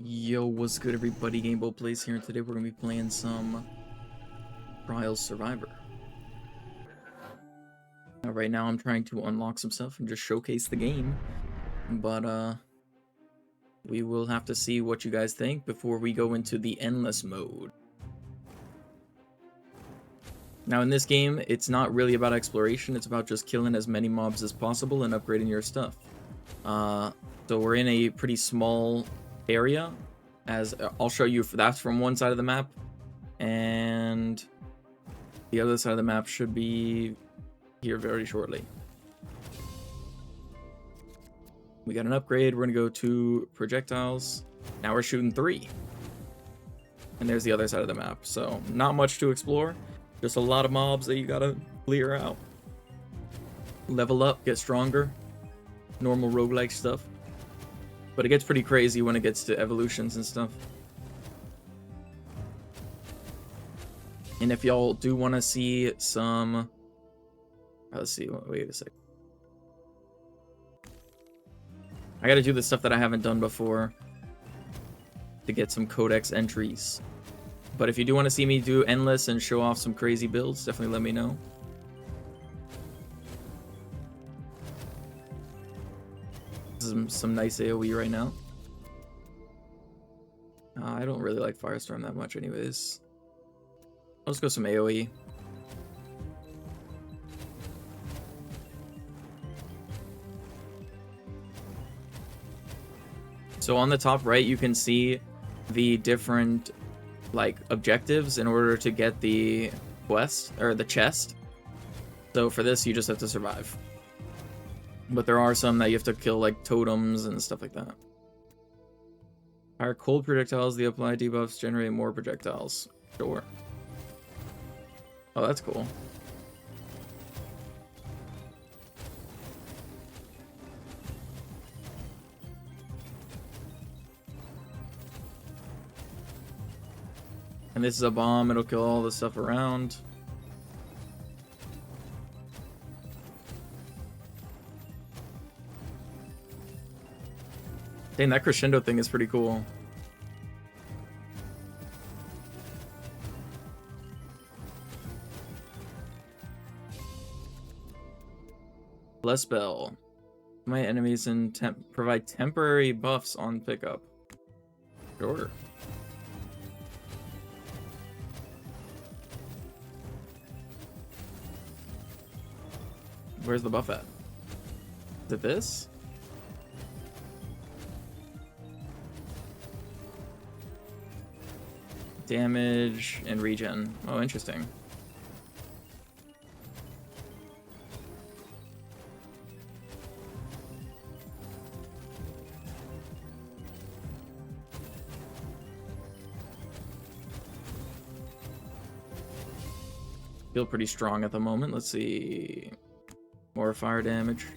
Yo, what's good everybody? Gamebo Plays here, and today we're going to be playing some Trials Survivor. Now, right now I'm trying to unlock some stuff and just showcase the game, but we will have to see what you guys think before we go into the endless mode. Now in this game, it's not really about exploration, it's about just killing as many mobs as possible and upgrading your stuff. So we're in a pretty small area, as I'll show you. That's from one side of the map, and the other side of the map should be here very shortly. We got an upgrade. We're gonna go to projectiles. Now we're shooting 3, and there's the other side of the map. So not much to explore, just a lot of mobs that you gotta clear out. Level up, get stronger, normal roguelike stuff. But it gets pretty crazy when it gets to evolutions and stuff. And if y'all do want to see some... Let's see, wait a sec. I gotta do the stuff that I haven't done before to get some codex entries. But if you do want to see me do endless and show off some crazy builds, definitely let me know. Some nice AoE right now. I don't really like Firestorm that much anyways. Let's go some AoE. So on the top right, you can see the different like objectives in order to get the quest or the chest. So for this, you just have to survive. But there are some that you have to kill, like totems and stuff like that. Fire cold projectiles. The applied debuffs generate more projectiles. Sure. Oh, that's cool. And this is a bomb. It'll kill all the stuff around. Dang, that crescendo thing is pretty cool. Bless Bell. My enemies and provide temporary buffs on pickup. Sure. Where's the buff at? Is it this? Damage and regen. Oh, interesting. Feel pretty strong at the moment. Let's see. More fire damage.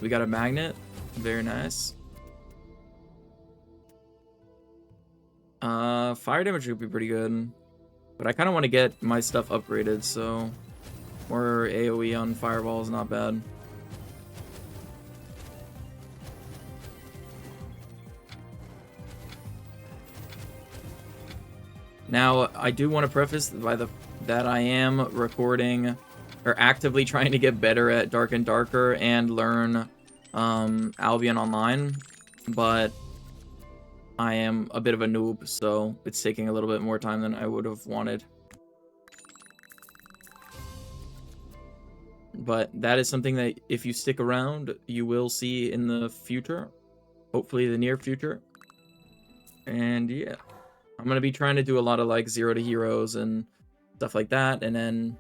We got a magnet. Very nice. Fire damage would be pretty good. But I kind of want to get my stuff upgraded, so more AoE on fireball is not bad. Now, I do want to preface that I am recording or actively trying to get better at Dark and Darker and learn Albion Online, but I am a bit of a noob, so it's taking a little bit more time than I would have wanted. But that is something that if you stick around, you will see in the future. Hopefully the near future. And yeah. I'm going to be trying to do a lot of like 0 to heroes and stuff like that. And then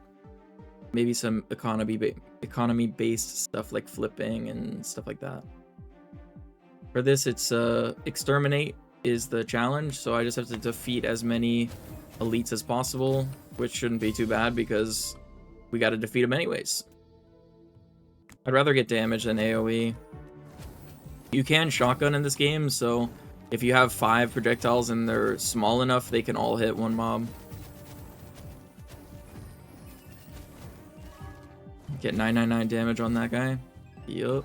maybe some economy-based stuff like flipping and stuff like that. For this, it's exterminate is the challenge, so I just have to defeat as many elites as possible, which shouldn't be too bad because we got to defeat them anyways. I'd rather get damage than AoE. You can shotgun in this game, so if you have 5 projectiles and they're small enough, they can all hit one mob. Get 999 damage on that guy. Yup.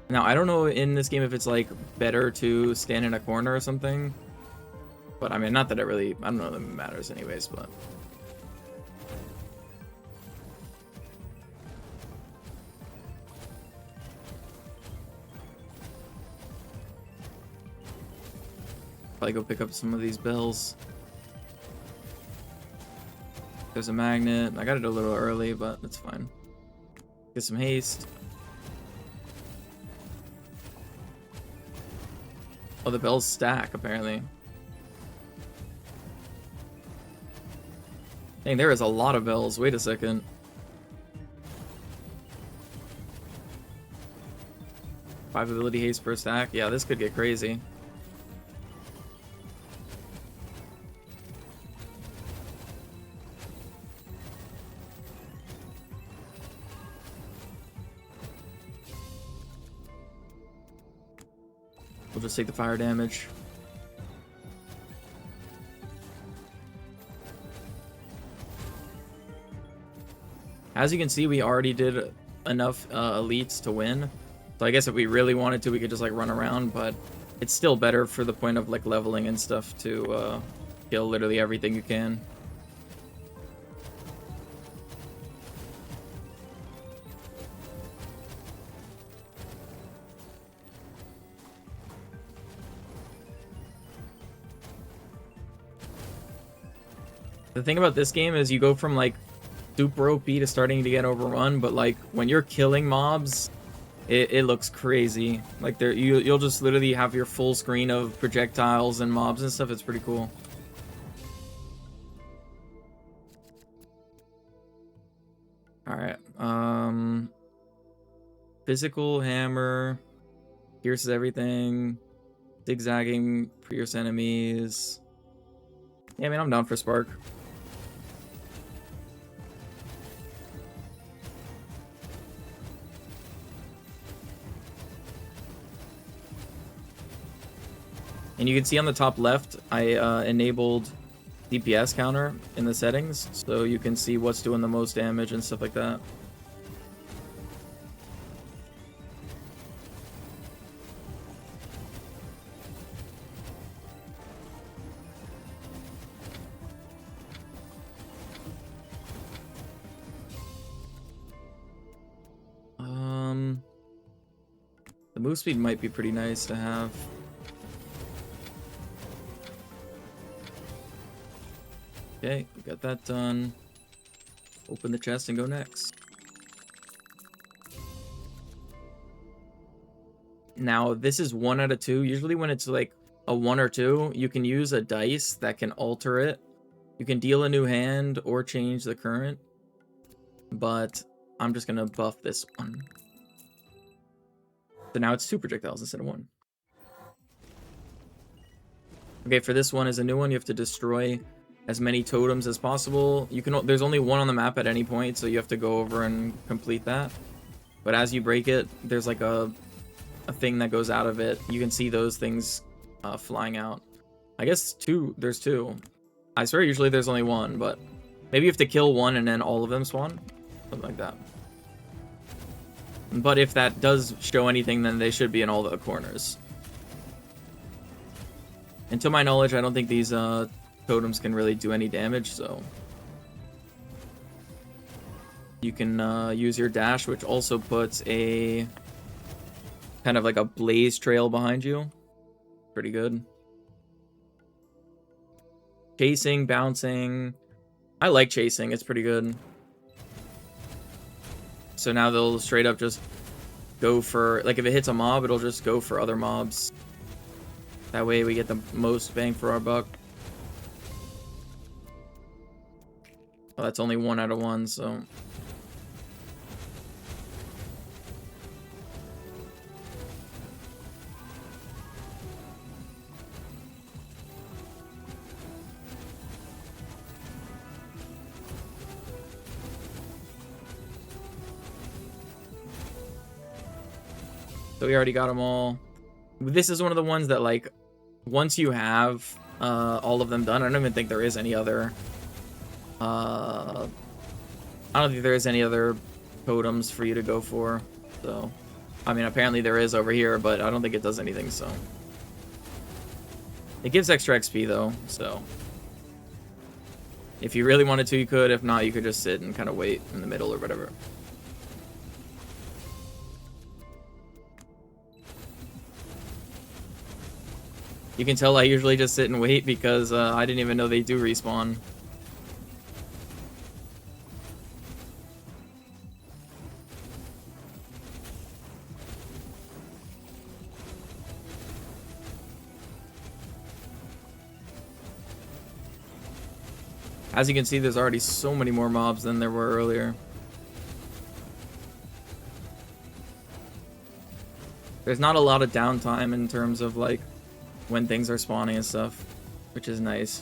Now, I don't know in this game if it's, like, better to stand in a corner or something. But, I mean, not that it really... I don't know that it matters anyways, but... Probably go pick up some of these bells. There's a magnet. I got it a little early, but it's fine. Get some haste. Oh, the bells stack, apparently. Dang, there is a lot of bells. Wait a second. Five ability haste per stack. Yeah, this could get crazy. We'll just take the fire damage. As you can see, we already did enough elites to win. So I guess if we really wanted to, we could just like run around, but it's still better for the point of like leveling and stuff to kill literally everything you can. The thing about this game is you go from like super OP to starting to get overrun, but like when you're killing mobs, it looks crazy. Like you'll just literally have your full screen of projectiles and mobs and stuff. It's pretty cool. All right. Physical hammer pierces everything. Zigzagging pierce enemies. Yeah, I mean, I'm down for Spark. And you can see on the top left, I enabled DPS counter in the settings, so you can see what's doing the most damage and stuff like that. The move speed might be pretty nice to have. Okay, we got that done. Open the chest and go next. Now, this is 1 out of 2. Usually when it's like a 1 or 2, you can use a dice that can alter it. You can deal a new hand or change the current. But I'm just going to buff this one. So now it's 2 projectiles instead of 1. Okay, for this one is a new one. You have to destroy as many totems as possible. You can. There's only 1 on the map at any point, so you have to go over and complete that. But as you break it, there's like a thing that goes out of it. You can see those things flying out. I guess 2. There's 2. I swear usually there's only 1, but maybe you have to kill 1 and then all of them spawn. Something like that. But if that does show anything, then they should be in all the corners. And to my knowledge, I don't think these totems can really do any damage, so you can use your dash, which also puts a kind of like a blaze trail behind you. Pretty good. Chasing, bouncing. I like chasing, it's pretty good. So now they'll straight up just go for, like if it hits a mob, it'll just go for other mobs. That way we get the most bang for our buck. Well, that's only 1 out of 1, so... So we already got them all. This is one of the ones that, like, once you have all of them done, I don't even think there is any other... I don't think there is any other totems for you to go for, so... I mean, apparently there is over here, but I don't think it does anything, so. It gives extra XP, though, so. If you really wanted to, you could. If not, you could just sit and kind of wait in the middle or whatever. You can tell I usually just sit and wait because I didn't even know they do respawn. As you can see, there's already so many more mobs than there were earlier. There's not a lot of downtime in terms of, like, when things are spawning and stuff, which is nice.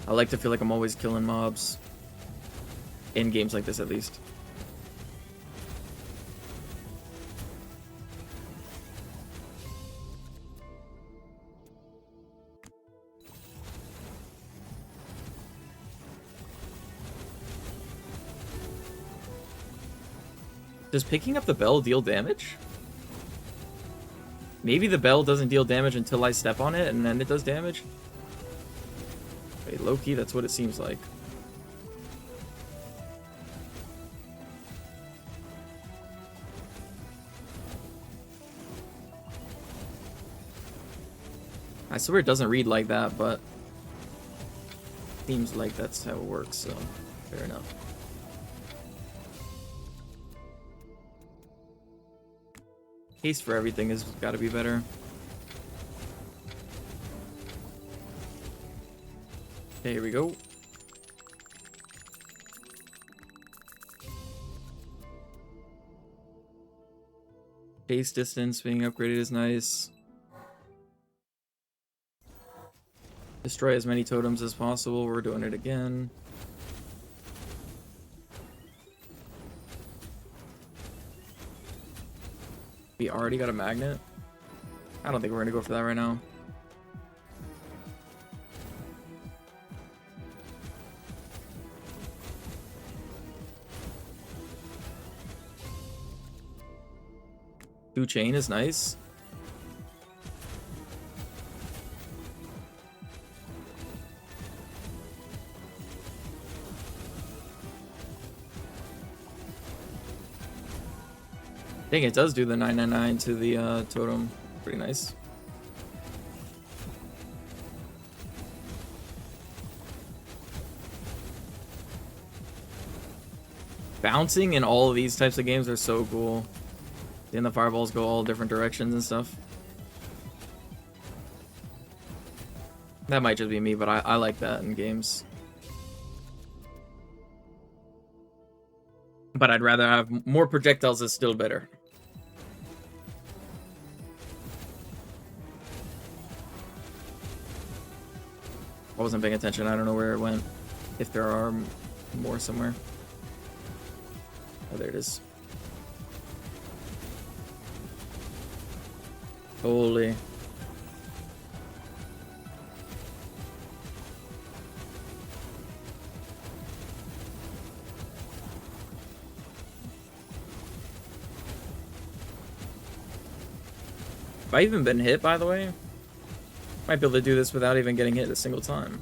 I like to feel like I'm always killing mobs. In games like this, at least. Does picking up the bell deal damage? Maybe the bell doesn't deal damage until I step on it, and then it does damage? Wait, low-key, that's what it seems like. I swear it doesn't read like that, but seems like that's how it works, so fair enough. Haste for everything has got to be better. Okay, here we go. Haste distance being upgraded is nice. Destroy as many totems as possible. We're doing it again. We already got a magnet? I don't think we're gonna go for that right now. Two chain is nice. Dang, it does do the 999 to the totem. Pretty nice. Bouncing in all of these types of games are so cool. And the fireballs go all different directions and stuff. That might just be me, but I like that in games. But I'd rather have more projectiles is still better. I wasn't paying attention. I don't know where it went. If there are more somewhere. Oh, there it is. Holy. Have I even been hit, by the way? Might be able to do this without even getting hit a single time.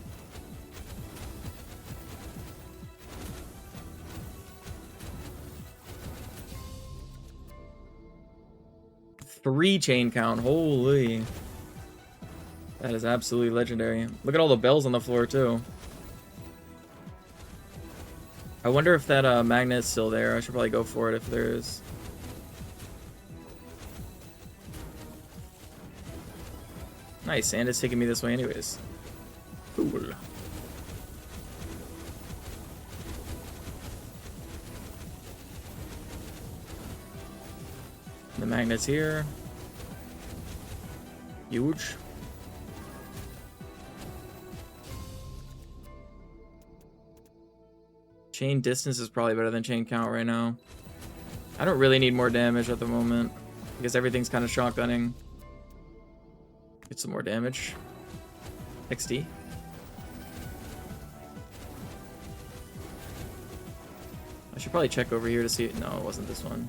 Three chain count, holy. That is absolutely legendary. Look at all the bells on the floor, too. I wonder if that magnet's still there. I should probably go for it if there is. Nice, and it's taking me this way anyways. Cool. The magnet's here. Huge. Chain distance is probably better than chain count right now. I don't really need more damage at the moment because everything's kind of shotgunning. Get some more damage. XD. I should probably check over here to see it. No, it wasn't this one.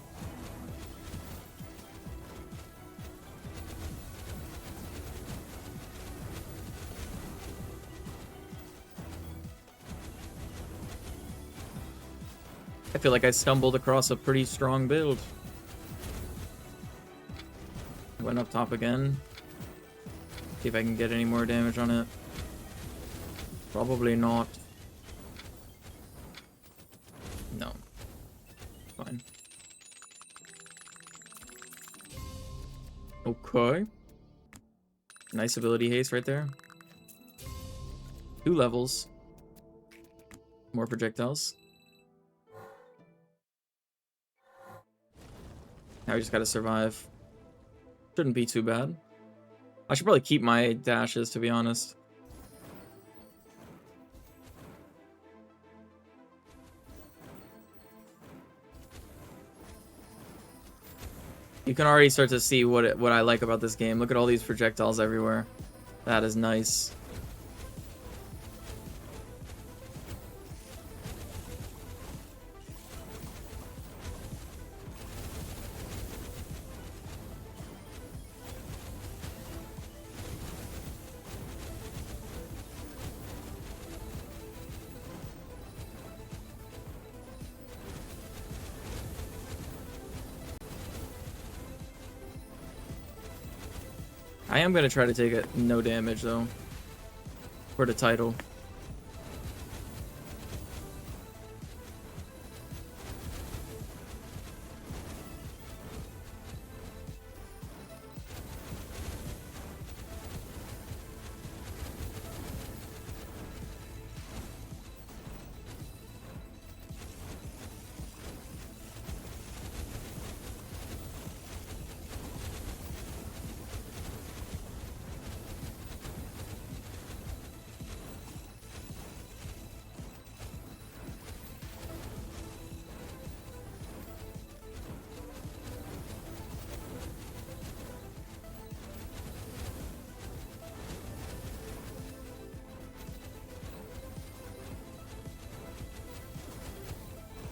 I feel like I stumbled across a pretty strong build. Went up top again. See if I can get any more damage on it. Probably not. No. Fine. Okay. Nice ability haste right there. 2 levels. More projectiles. Now we just gotta survive. Shouldn't be too bad. I should probably keep my dashes, to be honest. You can already start to see what I like about this game. Look at all these projectiles everywhere. That is nice. I am going to try to take it no damage, though, for the title.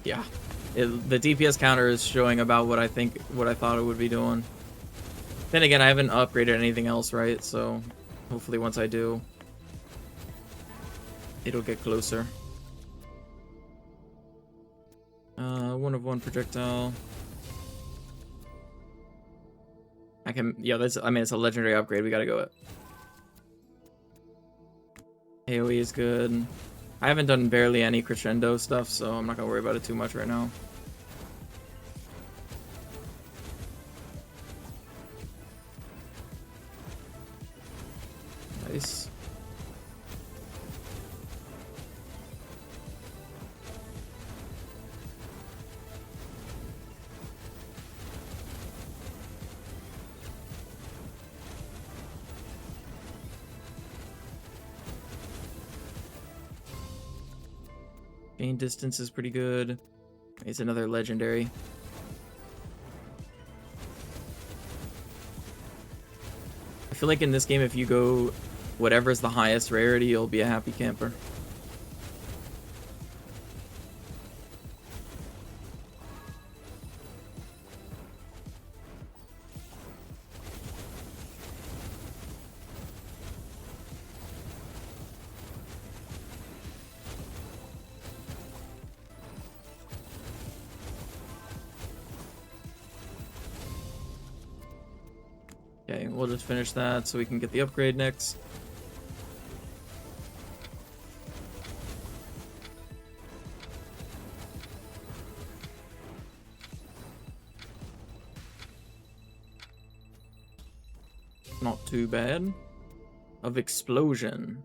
Yeah, the DPS counter is showing about what I thought it would be doing. Then again, I haven't upgraded anything else, right? So hopefully once I do, it'll get closer. 1 of 1 projectile. I can, yeah, I mean, it's a legendary upgrade. We gotta go it. AoE is good. I haven't done barely any crescendo stuff, so I'm not gonna worry about it too much right now. Nice. Gain distance is pretty good. It's another legendary. I feel like in this game, if you go whatever's the highest rarity, you'll be a happy camper. Okay, we'll just finish that so we can get the upgrade next. Not too bad. Of explosion.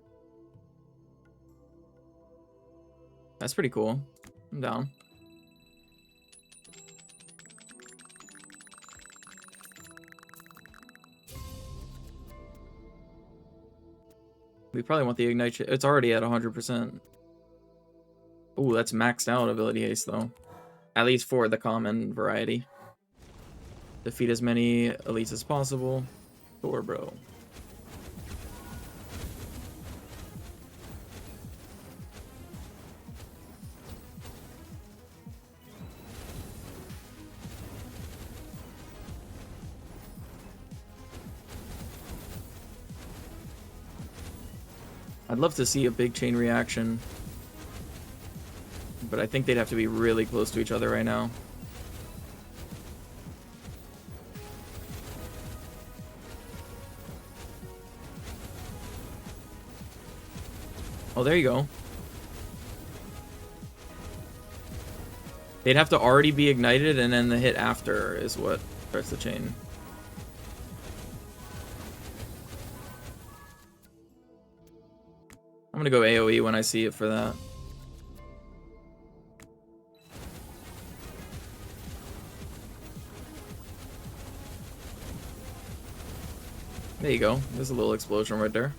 That's pretty cool. I'm down. We probably want the ignite. It's already at 100%. Ooh, that's maxed out ability haste though. At least for the common variety. Defeat as many elites as possible. Sure, bro. I'd love to see a big chain reaction, but I think they'd have to be really close to each other right now. Oh, there you go. They'd have to already be ignited, and then the hit after is what starts the chain. I'm gonna go AoE when I see it for that. There you go. There's a little explosion right there.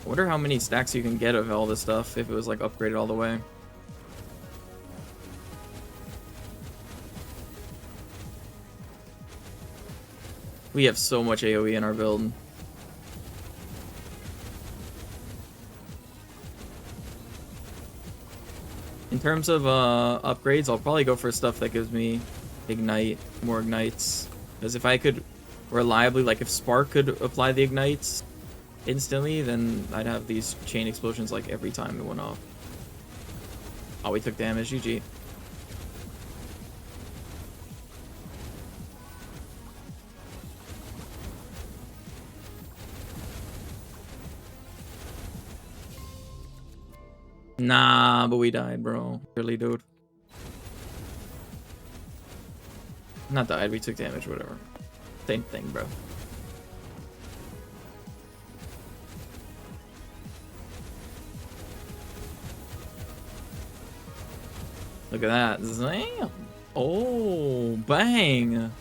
I wonder how many stacks you can get of all this stuff if it was like upgraded all the way. We have so much AoE in our build. In terms of upgrades, I'll probably go for stuff that gives me ignite, more ignites. Because if I could reliably, like if Spark could apply the ignites instantly, then I'd have these chain explosions like every time it went off. Oh, we took damage, GG. Nah, but we died, bro. Really, dude. Not died, we took damage, whatever. Same thing, bro. Look at that. Damn. Oh, bang.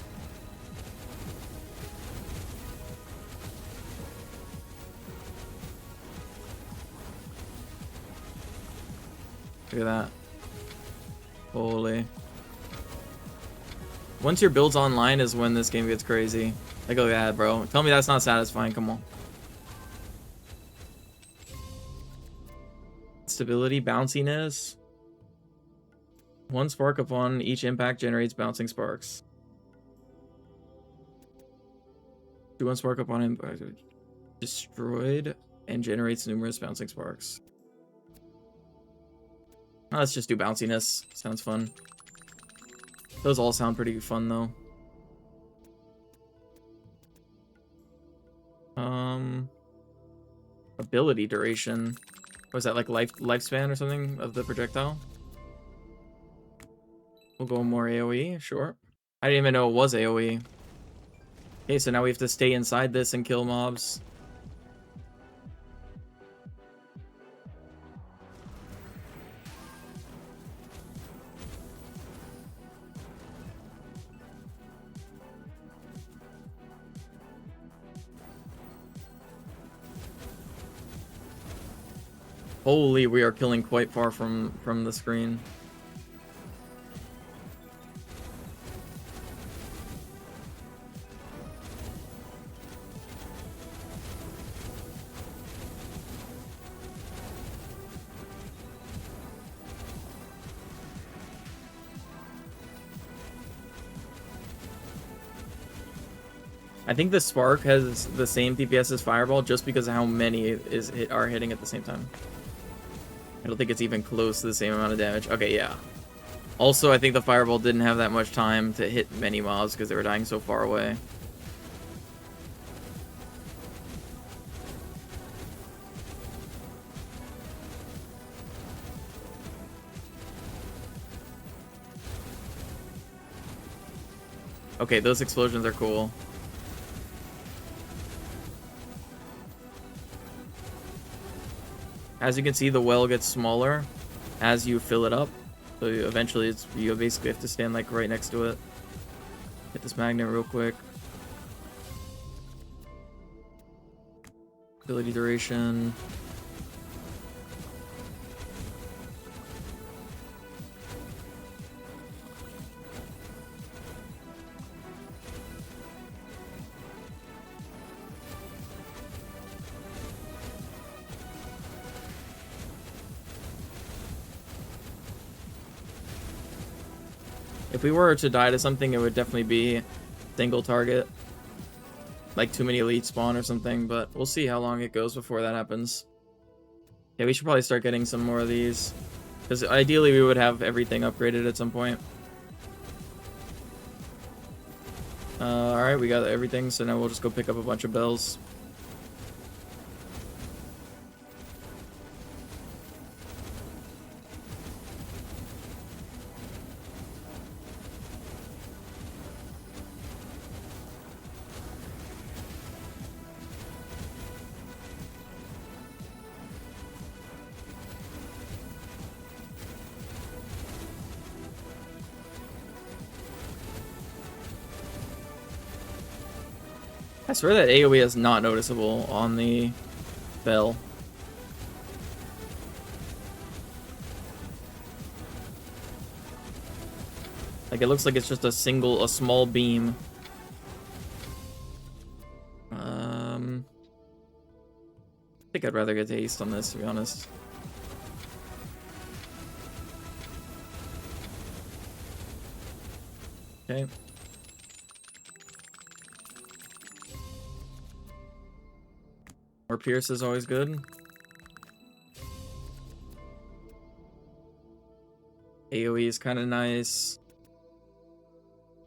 Look at that. Holy. Once your build's online is when this game gets crazy. Like, look at that, bro. Tell me that's not satisfying. Come on. Stability, bounciness. One spark upon each impact generates bouncing sparks. Do one spark upon impact destroyed and generates numerous bouncing sparks. Oh, let's just do bounciness. Sounds fun. Those all sound pretty fun though. Ability duration. Was that like lifespan or something of the projectile? We'll go more AoE, sure. I didn't even know it was AoE. Okay, so now we have to stay inside this and kill mobs. Holy, we are killing quite far from the screen. I think the Spark has the same DPS as Fireball just because of how many are hitting at the same time. I don't think it's even close to the same amount of damage. Okay, yeah. Also, I think the Fireball didn't have that much time to hit many mobs because they were dying so far away. Okay, those explosions are cool. As you can see, the well gets smaller as you fill it up. So eventually you basically have to stand like right next to it. Hit this magnet real quick. Ability duration. If we were to die to something, it would definitely be single target. Like too many elite spawn or something, but we'll see how long it goes before that happens. Yeah, we should probably start getting some more of these. Because ideally we would have everything upgraded at some point. Alright, we got everything, so now we'll just go pick up a bunch of bells. I swear that AoE is not noticeable on the bell. Like, it looks like it's just a small beam. I think I'd rather get haste on this, to be honest. Okay. More Pierce is always good. AoE is kind of nice.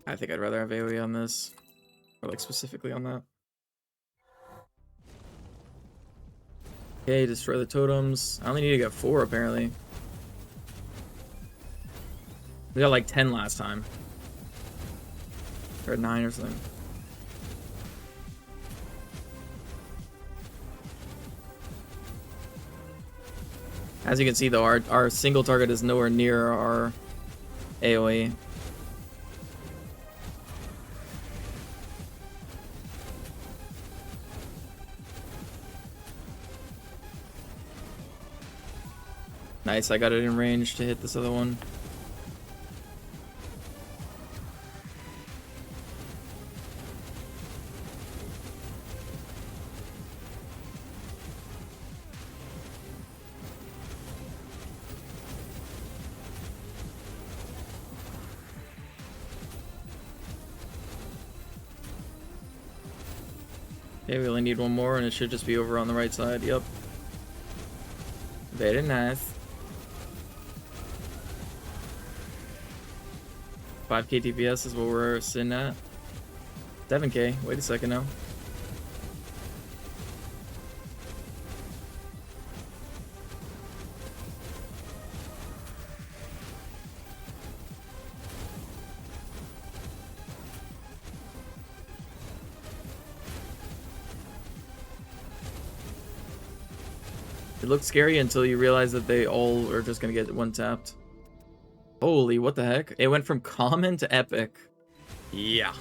I think I'd rather have AoE on this. Or like specifically on that. Okay, destroy the totems. I only need to get 4 apparently. We got like 10 last time. Or 9 or something. As you can see though, our single target is nowhere near our AoE. Nice, I got it in range to hit this other one. Okay, we only need one more and it should just be over on the right side. Yep. Very nice. 5k DPS is what we're sitting at. 7k. Wait a second now. It looked scary until you realize that they all are just gonna get one tapped. Holy, what the heck? It went from common to epic. Yeah,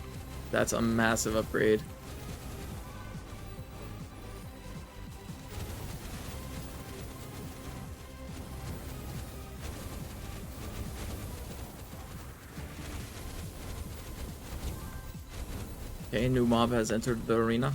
that's a massive upgrade. Okay, new mob has entered the arena.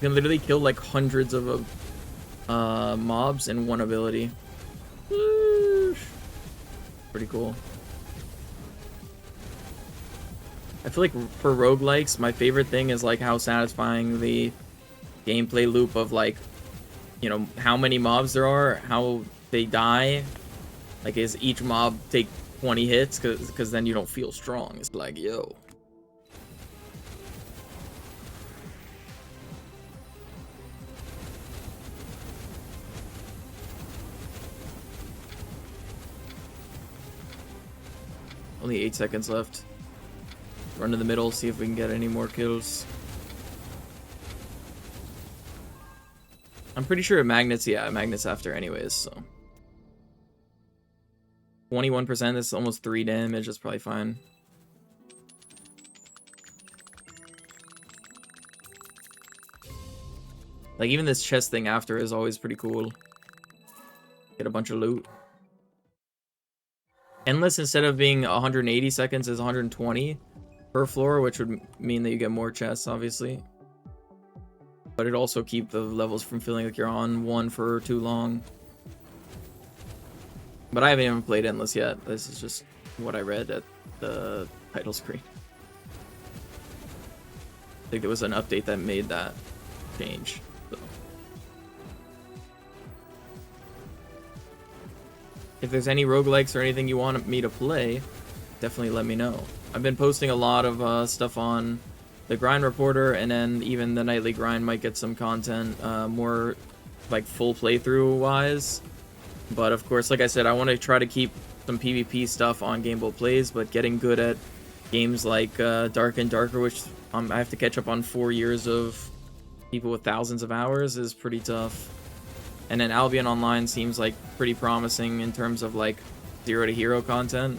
You can literally kill like hundreds of mobs in one ability. Pretty cool. I feel like for roguelikes, my favorite thing is like how satisfying the gameplay loop of like, you know, how many mobs there are, how they die. Like, is each mob take 20 hits? Because then you don't feel strong. It's like, yo. Only 8 seconds left. Run to the middle, see if we can get any more kills. I'm pretty sure magnets, yeah, magnets after anyways, so. 21%, that's almost 3 damage, that's probably fine. Like, even this chest thing after is always pretty cool. Get a bunch of loot. Endless, instead of being 180 seconds, is 120 per floor, which would mean that you get more chests, obviously. But it also keeps the levels from feeling like you're on one for too long. But I haven't even played Endless yet. This is just what I read at the title screen. I think there was an update that made that change. So. If there's any roguelikes or anything you want me to play, definitely let me know. I've been posting a lot of stuff on the grind reporter, and then even the nightly grind might get some content, more like full playthrough wise. But of course, like I said, I want to try to keep some PvP stuff on Gameboat Plays, but getting good at games like Dark and Darker, which I have to catch up on 4 years of people with thousands of hours, is pretty tough. And then Albion Online seems like pretty promising in terms of like 0 to hero content,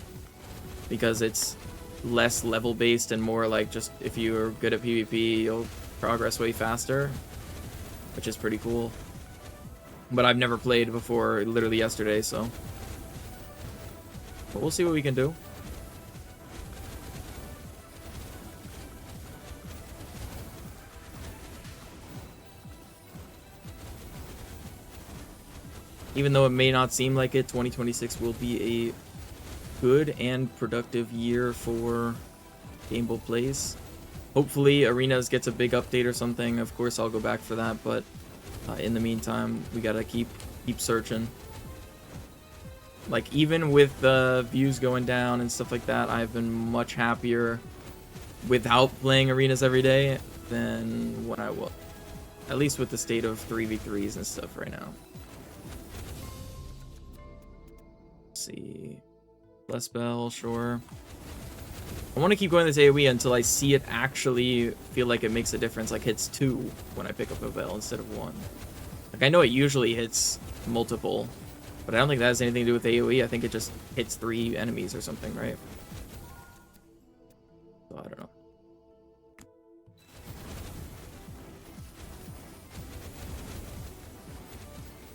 because it's less level based and more like just if you're good at PvP, you'll progress way faster, which is pretty cool. But I've never played before, literally yesterday, so. But we'll see what we can do. Even though it may not seem like it, 2026 will be a good and productive year for Gameboat Plays. Hopefully Arenas gets a big update or something. Of course I'll go back for that, but in the meantime we gotta keep searching. Like, even with the views going down and stuff like that, I've been much happier without playing Arenas every day than when I will. At least with the state of 3v3s and stuff right now. Let's see. Less bell, sure. I want to keep going this AoE until I see it actually feel like it makes a difference, like hits 2 when I pick up a bell instead of 1. Like, I know it usually hits multiple, but I don't think that has anything to do with AoE. I think it just hits 3 enemies or something, right? So I don't know.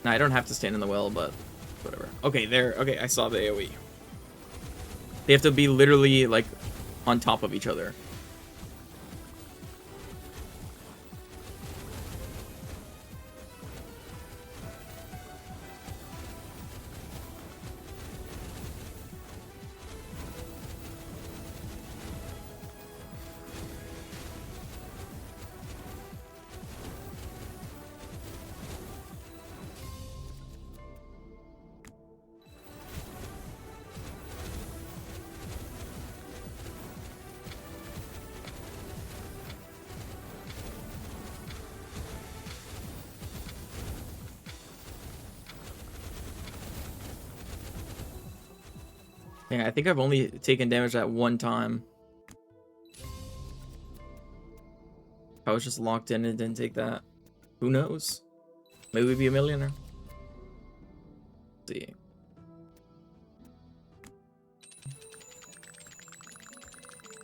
Nah, I don't have to stand in the well, but whatever. Okay, there. Okay, I saw the AoE. They have to be literally, like, on top of each other. Yeah, I think I've only taken damage that one time. I was just locked in and didn't take that. Who knows? Maybe we'd be a millionaire. Let's see.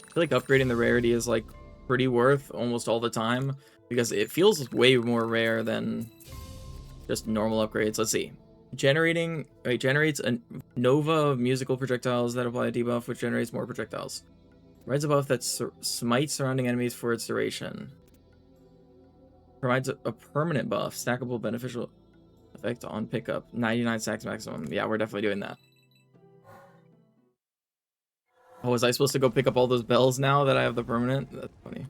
I feel like upgrading the rarity is like pretty worth almost all the time, because it feels way more rare than just normal upgrades. Let's see. Generates a nova of musical projectiles that apply a debuff, which generates more projectiles. Provides a buff that smites surrounding enemies for its duration. Provides a permanent buff, stackable beneficial effect on pickup. 99 stacks maximum. Yeah, we're definitely doing that. Oh, was I supposed to go pick up all those bells now that I have the permanent? That's funny.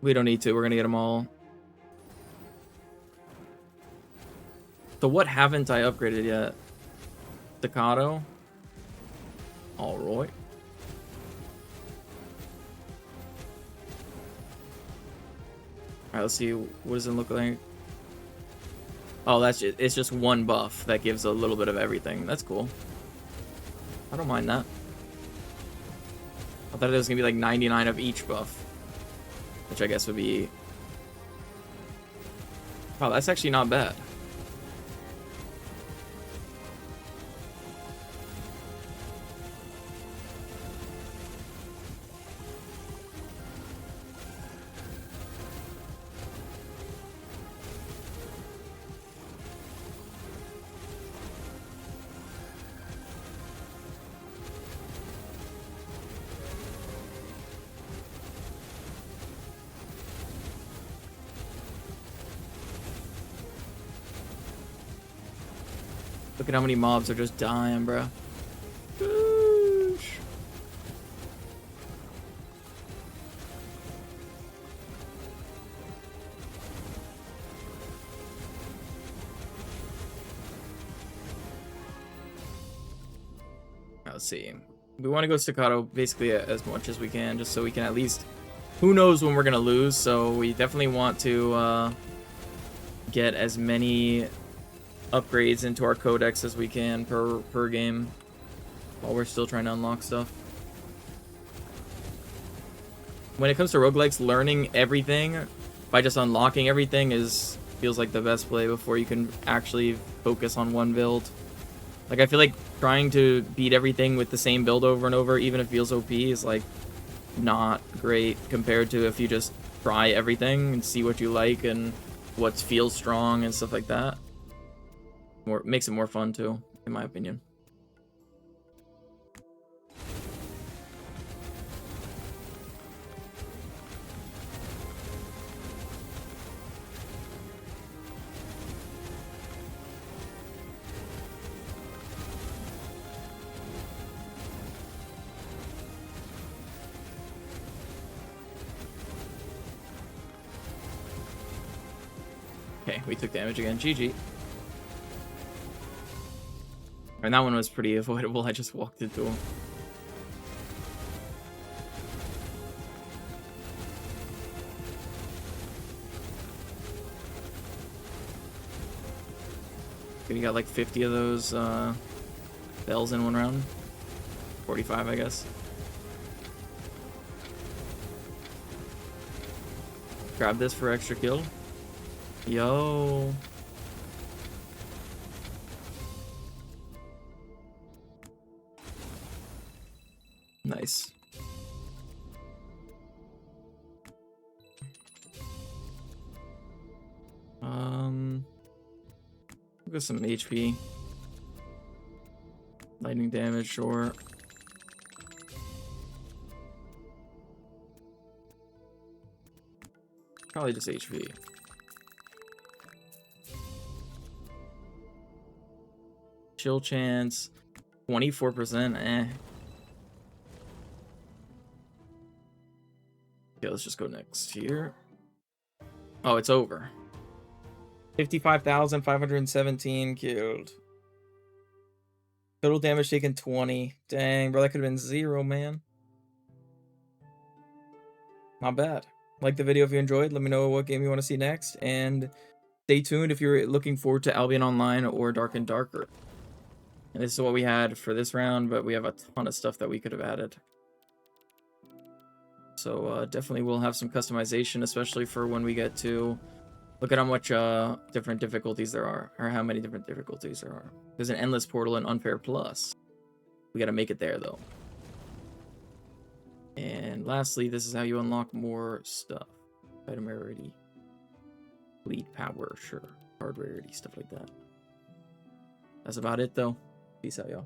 We don't need to. We're gonna get them all. So what haven't I upgraded yet? Staccato. All right. Alright, let's see. What does it look like? Oh, it's just one buff that gives a little bit of everything. That's cool. I don't mind that. I thought it was gonna be like 99 of each buff, which I guess would be... Wow, that's actually not bad. Look at how many mobs are just dying, bro. Let's see. We want to go staccato basically as much as we can, just so we can at least... Who knows when we're going to lose, so we definitely want to get as many upgrades into our codex as we can per game while we're still trying to unlock stuff. When it comes to roguelikes, learning everything by just unlocking everything feels like the best play before you can actually focus on one build. Like, I feel like trying to beat everything with the same build over and over, even if it feels OP, is, like, not great compared to if you just try everything and see what you like and what feels strong and stuff like that. Makes it more fun, too, in my opinion. Okay, we took damage again. GG. And that one was pretty avoidable. I just walked into him. We got like 50 of those bells in one round. 45, I guess. Grab this for extra kill. Yo. Nice. We'll get some HP. Lightning damage, sure. Probably just HP. Chill chance, 24%, eh. Okay, let's just go next here. Oh, it's over. 55,517 killed. Total damage taken 20. Dang, bro, that could have been 0, man. Not bad. Like the video if you enjoyed. Let me know what game you want to see next. And stay tuned if you're looking forward to Albion Online or Dark and Darker. And this is what we had for this round, but we have a ton of stuff that we could have added. So definitely we'll have some customization, especially for when we get to... Look at how much different difficulties there are, or how many different difficulties there are. There's an Endless Portal and Unfair Plus. We gotta make it there, though. And lastly, this is how you unlock more stuff. Item rarity. Bleed power, sure. Card rarity, stuff like that. That's about it, though. Peace out, y'all.